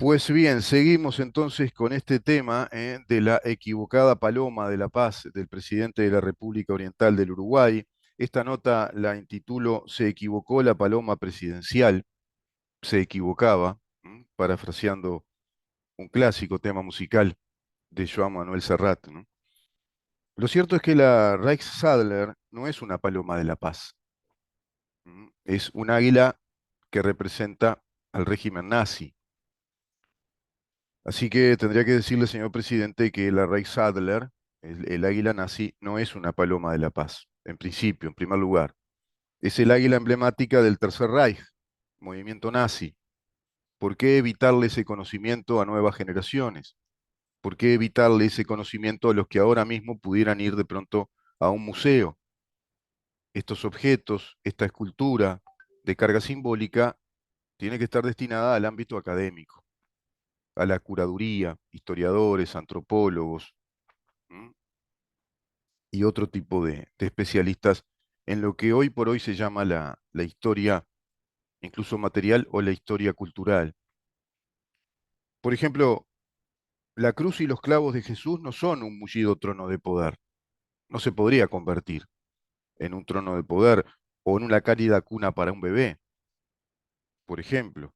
Pues bien, seguimos entonces con este tema de la equivocada paloma de la paz del presidente de la República Oriental del Uruguay. Esta nota la intitulo Se equivocó la paloma presidencial, se equivocaba, parafraseando un clásico tema musical de Joan Manuel Serrat, ¿no? Lo cierto es que la Reichsadler no es una paloma de la paz, es un águila que representa al régimen nazi. Así que tendría que decirle, señor presidente, que la Reichsadler, el águila nazi, no es una paloma de la paz, en principio, en primer lugar. Es el águila emblemática del Tercer Reich, movimiento nazi. ¿Por qué evitarle ese conocimiento a nuevas generaciones? ¿Por qué evitarle ese conocimiento a los que ahora mismo pudieran ir de pronto a un museo? Estos objetos, esta escultura de carga simbólica, tiene que estar destinada al ámbito académico, a la curaduría, historiadores, antropólogos, ¿m? Y otro tipo de especialistas en lo que hoy por hoy se llama la historia, incluso material, o la historia cultural. Por ejemplo, la cruz y los clavos de Jesús no son un mullido trono de poder. No se podría convertir en un trono de poder o en una cálida cuna para un bebé, por ejemplo.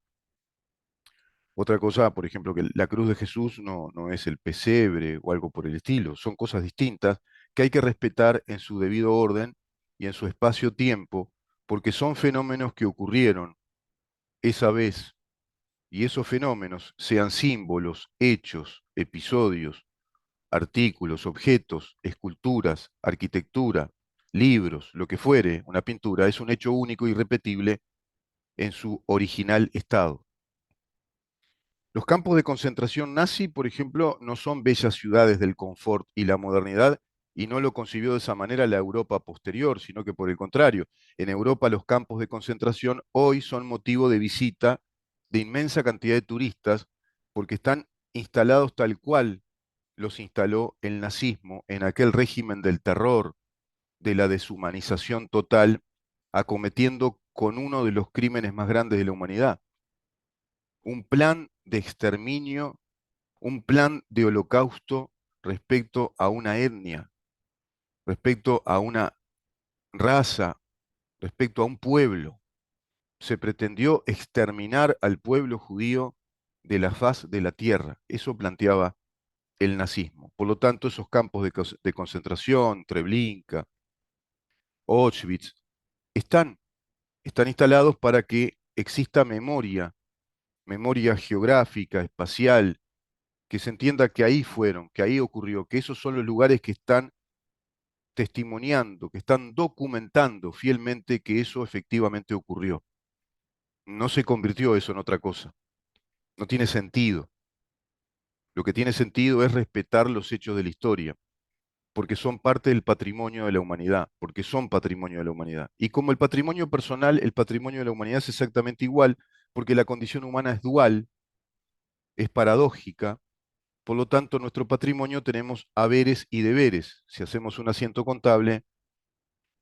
Otra cosa, por ejemplo, que la cruz de Jesús no es el pesebre o algo por el estilo. Son cosas distintas que hay que respetar en su debido orden y en su espacio-tiempo, porque son fenómenos que ocurrieron esa vez. Y esos fenómenos, sean símbolos, hechos, episodios, artículos, objetos, esculturas, arquitectura, libros, lo que fuere, una pintura, es un hecho único y irrepetible en su original estado. Los campos de concentración nazi, por ejemplo, no son bellas ciudades del confort y la modernidad, y no lo concibió de esa manera la Europa posterior, sino que por el contrario, en Europa los campos de concentración hoy son motivo de visita de inmensa cantidad de turistas, porque están instalados tal cual los instaló el nazismo en aquel régimen del terror, de la deshumanización total, acometiendo con uno de los crímenes más grandes de la humanidad, un plan de exterminio, un plan de holocausto respecto a una etnia, respecto a una raza, respecto a un pueblo. Se pretendió exterminar al pueblo judío de la faz de la tierra. Eso planteaba el nazismo. Por lo tanto, esos campos de concentración, Treblinka, Auschwitz, están, están instalados para que exista memoria, memoria geográfica, espacial, que se entienda que ahí fueron, que ahí ocurrió, que esos son los lugares que están testimoniando, que están documentando fielmente que eso efectivamente ocurrió. No se convirtió eso en otra cosa. No tiene sentido. Lo que tiene sentido es respetar los hechos de la historia, porque son parte del patrimonio de la humanidad, porque son patrimonio de la humanidad. Y como el patrimonio personal, el patrimonio de la humanidad es exactamente igual, porque la condición humana es dual, es paradójica. Por lo tanto, en nuestro patrimonio tenemos haberes y deberes. Si hacemos un asiento contable,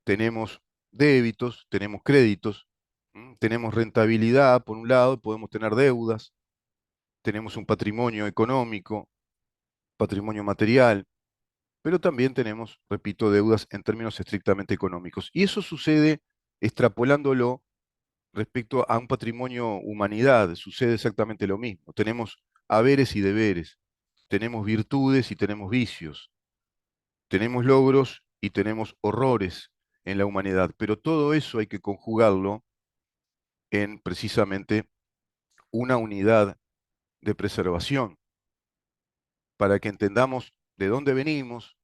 tenemos débitos, tenemos créditos, tenemos rentabilidad por un lado, podemos tener deudas, tenemos un patrimonio económico, patrimonio material, pero también tenemos, repito, deudas en términos estrictamente económicos. Y eso sucede extrapolándolo respecto a un patrimonio humanidad, sucede exactamente lo mismo. Tenemos haberes y deberes, tenemos virtudes y tenemos vicios, tenemos logros y tenemos horrores en la humanidad, pero todo eso hay que conjugarlo en precisamente una unidad de preservación para que entendamos de dónde venimos,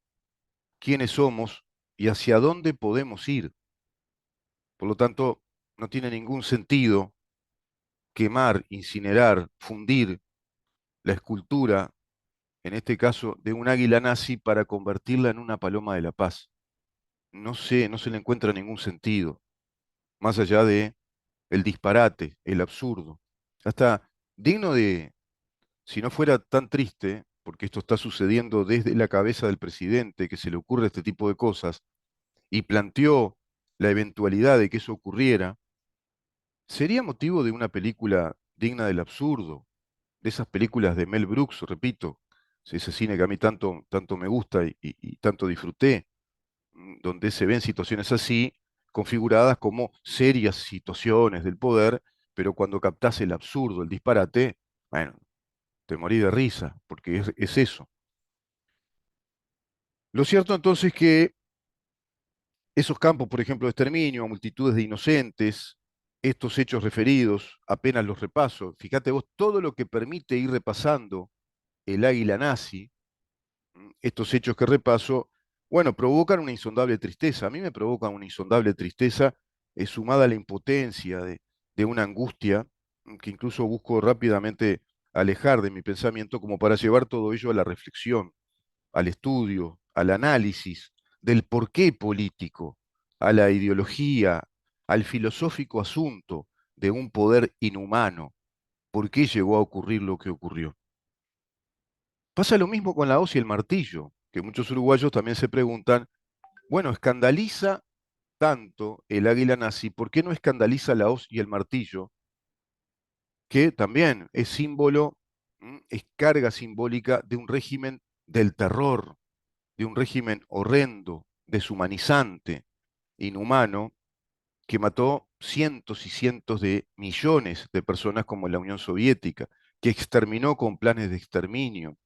quiénes somos y hacia dónde podemos ir. Por lo tanto, no tiene ningún sentido quemar, incinerar, fundir la escultura, en este caso de un águila nazi, para convertirla en una paloma de la paz. No se le encuentra ningún sentido, más allá de el disparate, el absurdo. Hasta digno de, si no fuera tan triste, porque esto está sucediendo desde la cabeza del presidente, que se le ocurre este tipo de cosas, y planteó la eventualidad de que eso ocurriera, sería motivo de una película digna del absurdo, de esas películas de Mel Brooks, repito, ese cine que a mí tanto, tanto me gusta y tanto disfruté, donde se ven situaciones así, configuradas como serias situaciones del poder, pero cuando captás el absurdo, el disparate, bueno, te morí de risa, porque es eso. Lo cierto entonces que esos campos, por ejemplo, de exterminio a multitudes de inocentes, estos hechos referidos, apenas los repaso, fíjate vos todo lo que permite ir repasando el águila nazi, estos hechos que repaso, bueno, provocan una insondable tristeza. A mí me provocan una insondable tristeza sumada a la impotencia de una angustia que incluso busco rápidamente alejar de mi pensamiento como para llevar todo ello a la reflexión, al estudio, al análisis del porqué político, a la ideología, al filosófico asunto de un poder inhumano. ¿Por qué llegó a ocurrir lo que ocurrió? Pasa lo mismo con la hoz y el martillo, que muchos uruguayos también se preguntan, bueno, escandaliza tanto el águila nazi, ¿por qué no escandaliza la hoz y el martillo, que también es símbolo, es carga simbólica de un régimen del terror, de un régimen horrendo, deshumanizante, inhumano, que mató cientos y cientos de millones de personas como la Unión Soviética, que exterminó con planes de exterminio,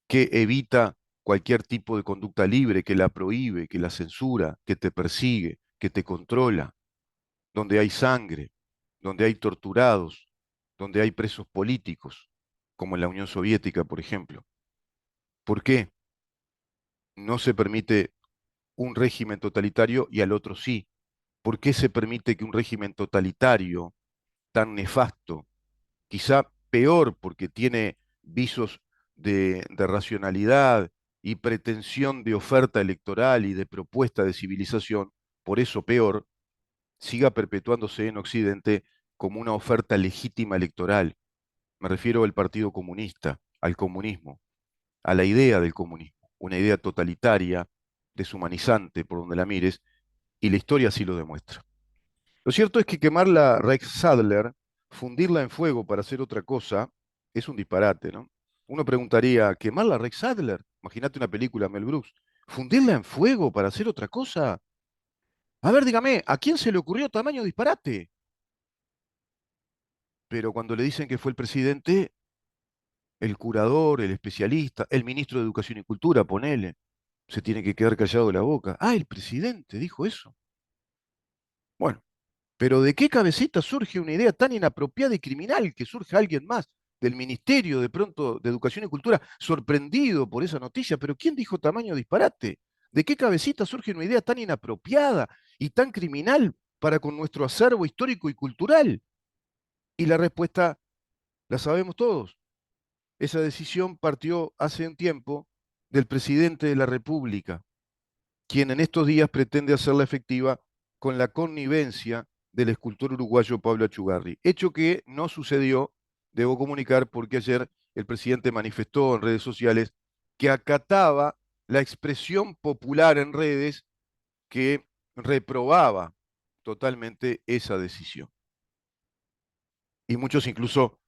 que evita cualquier tipo de conducta libre, que la prohíbe, que la censura, que te persigue, que te controla, donde hay sangre, donde hay torturados, donde hay presos políticos, como en la Unión Soviética, por ejemplo. ¿Por qué no se permite un régimen totalitario y al otro sí? ¿Por qué se permite que un régimen totalitario tan nefasto, quizá peor porque tiene visos de racionalidad y pretensión de oferta electoral y de propuesta de civilización, por eso peor, siga perpetuándose en Occidente como una oferta legítima electoral? Me refiero al Partido Comunista, al comunismo, a la idea del comunismo, una idea totalitaria, deshumanizante por donde la mires, y la historia así lo demuestra. Lo cierto es que quemar la Reichsadler, fundirla en fuego para hacer otra cosa, es un disparate, ¿no? Uno preguntaría, ¿quemar la Reichsadler? Imagínate una película Mel Brooks. ¿Fundirla en fuego para hacer otra cosa? A ver, dígame, ¿a quién se le ocurrió tamaño disparate? Pero cuando le dicen que fue el presidente, el curador, el especialista, el ministro de Educación y Cultura, ponele, se tiene que quedar callado la boca. Ah, el presidente dijo eso. Bueno. Pero ¿de qué cabecita surge una idea tan inapropiada y criminal que surge alguien más del Ministerio de pronto de Educación y Cultura sorprendido por esa noticia? Pero ¿quién dijo tamaño disparate? ¿De qué cabecita surge una idea tan inapropiada y tan criminal para con nuestro acervo histórico y cultural? Y la respuesta la sabemos todos. Esa decisión partió hace un tiempo del presidente de la República, quien en estos días pretende hacerla efectiva con la connivencia del escultor uruguayo Pablo Achugarri. Hecho que no sucedió, debo comunicar, porque ayer el presidente manifestó en redes sociales que acataba la expresión popular en redes que reprobaba totalmente esa decisión. Y muchos incluso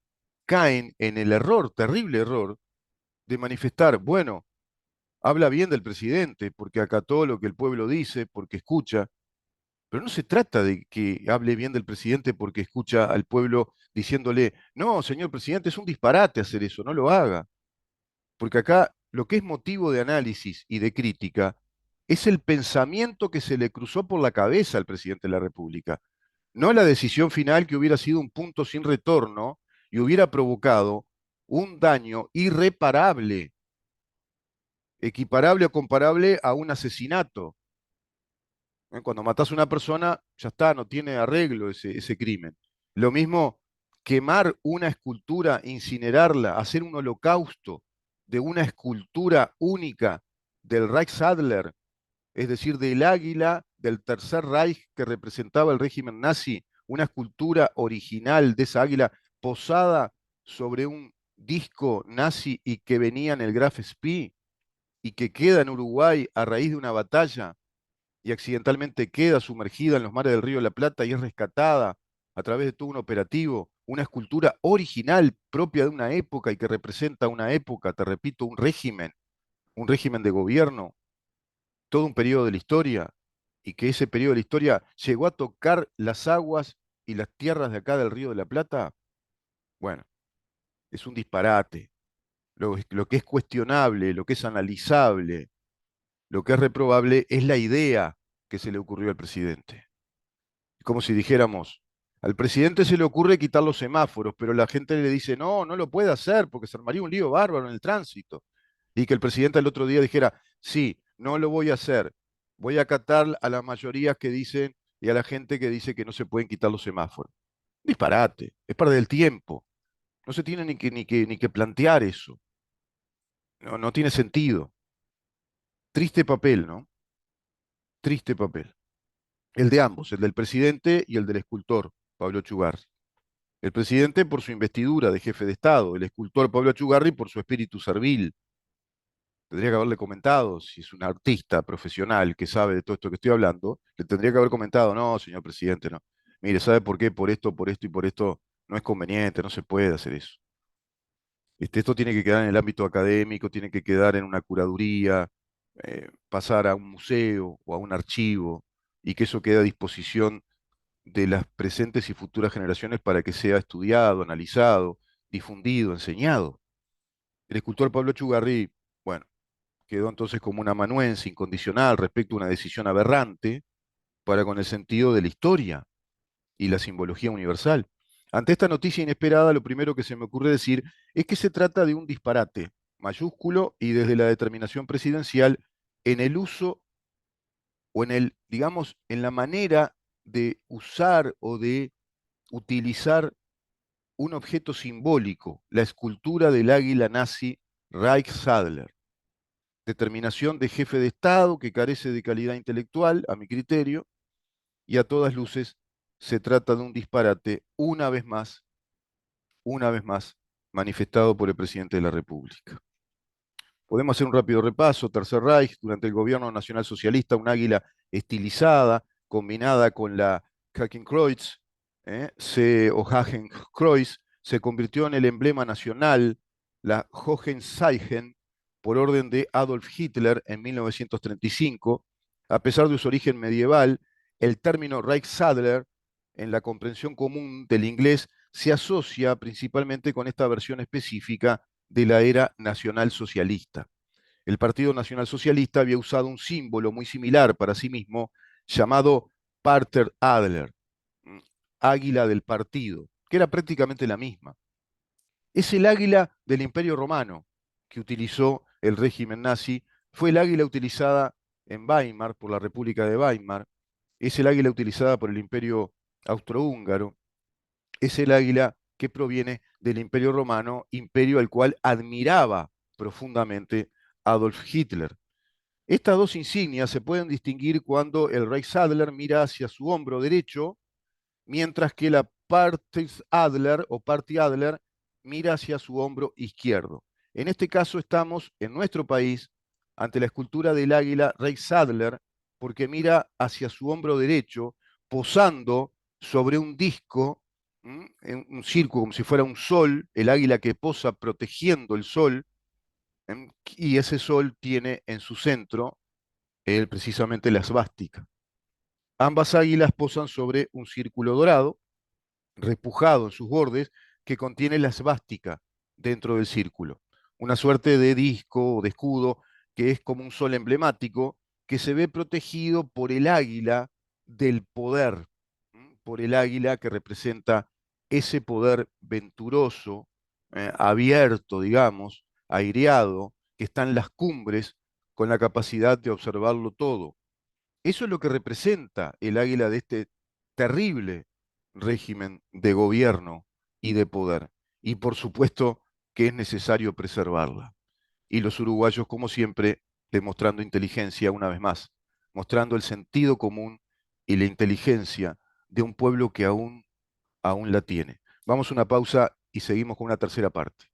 caen en el error, terrible error, de manifestar, bueno, habla bien del presidente porque acató lo que el pueblo dice, porque escucha. Pero no se trata de que hable bien del presidente porque escucha al pueblo diciéndole, no, señor presidente, es un disparate hacer eso, no lo haga. Porque acá lo que es motivo de análisis y de crítica es el pensamiento que se le cruzó por la cabeza al presidente de la República, no la decisión final que hubiera sido un punto sin retorno y hubiera provocado un daño irreparable, equiparable o comparable a un asesinato. Cuando matas a una persona, ya está, no tiene arreglo ese crimen. Lo mismo, quemar una escultura, incinerarla, hacer un holocausto de una escultura única del Reichsadler, es decir, del águila del Tercer Reich que representaba el régimen nazi, una escultura original de esa águila posada sobre un disco nazi y que venía en el Graf Spee y que queda en Uruguay a raíz de una batalla y accidentalmente queda sumergida en los mares del Río de la Plata y es rescatada a través de todo un operativo, una escultura original propia de una época y que representa una época, te repito, un régimen de gobierno, todo un periodo de la historia, y que ese periodo de la historia llegó a tocar las aguas y las tierras de acá del Río de la Plata, bueno, es un disparate. Lo que es cuestionable, lo que es analizable, lo que es reprobable es la idea que se le ocurrió al presidente. Es como si dijéramos, al presidente se le ocurre quitar los semáforos, pero la gente le dice, no, no lo puede hacer porque se armaría un lío bárbaro en el tránsito. Y que el presidente el otro día dijera, sí, no lo voy a hacer, voy a acatar a las mayorías que dicen y a la gente que dice que no se pueden quitar los semáforos. Disparate, es perder el tiempo. No se tiene ni que plantear eso. No, no tiene sentido. Triste papel, ¿no? Triste papel. El de ambos, el del presidente y el del escultor, Pablo Chugarri. El presidente por su investidura de jefe de Estado, el escultor Pablo Chugarri por su espíritu servil. Tendría que haberle comentado, si es un artista profesional que sabe de todo esto que estoy hablando, le tendría que haber comentado, no, señor presidente, no. Mire, ¿sabe por qué? Por esto y por esto no es conveniente, no se puede hacer eso. Esto tiene que quedar en el ámbito académico, tiene que quedar en una curaduría, pasar a un museo o a un archivo, y que eso quede a disposición de las presentes y futuras generaciones para que sea estudiado, analizado, difundido, enseñado. El escultor Pablo Chugarri, bueno, quedó entonces como una amanuense incondicional respecto a una decisión aberrante para con el sentido de la historia y la simbología universal. Ante esta noticia inesperada, lo primero que se me ocurre decir es que se trata de un disparate mayúsculo y desde la determinación presidencial en el uso o en el, digamos, en la manera de usar o de utilizar un objeto simbólico, la escultura del águila nazi Reichsadler. Determinación de jefe de Estado que carece de calidad intelectual, a mi criterio, y a todas luces se trata de un disparate, una vez más, manifestado por el presidente de la República. Podemos hacer un rápido repaso. Tercer Reich, durante el gobierno nacional socialista, un águila estilizada, combinada con la Hakenkreuz, o Hakenkreuz, se convirtió en el emblema nacional, la Hohenzeichen, por orden de Adolf Hitler en 1935. A pesar de su origen medieval, el término Reichsadler, en la comprensión común del inglés, se asocia principalmente con esta versión específica de la era nacional socialista. El Partido Nacional Socialista había usado un símbolo muy similar para sí mismo llamado Parter Adler, águila del partido, que era prácticamente la misma. Es el águila del Imperio Romano que utilizó el régimen nazi, fue el águila utilizada en Weimar por la República de Weimar, es el águila utilizada por el Imperio Austrohúngaro, es el águila que proviene del Imperio Romano, imperio al cual admiraba profundamente Adolf Hitler. Estas dos insignias se pueden distinguir cuando el Reichsadler mira hacia su hombro derecho, mientras que la Party-Adler o Party-Adler mira hacia su hombro izquierdo. En este caso estamos en nuestro país ante la escultura del águila Reichsadler, porque mira hacia su hombro derecho, posando sobre un disco, en un círculo como si fuera un sol, el águila que posa protegiendo el sol, y ese sol tiene en su centro precisamente la esvástica. Ambas águilas posan sobre un círculo dorado, repujado en sus bordes, que contiene la esvástica dentro del círculo. Una suerte de disco o de escudo que es como un sol emblemático que se ve protegido por el águila del poder, por el águila que representa ese poder venturoso, abierto, digamos, aireado, que está en las cumbres con la capacidad de observarlo todo. Eso es lo que representa el águila de este terrible régimen de gobierno y de poder. Y por supuesto que es necesario preservarla. Y los uruguayos, como siempre, demostrando inteligencia una vez más, mostrando el sentido común y la inteligencia de un pueblo que aún la tiene. Vamos a una pausa y seguimos con una tercera parte.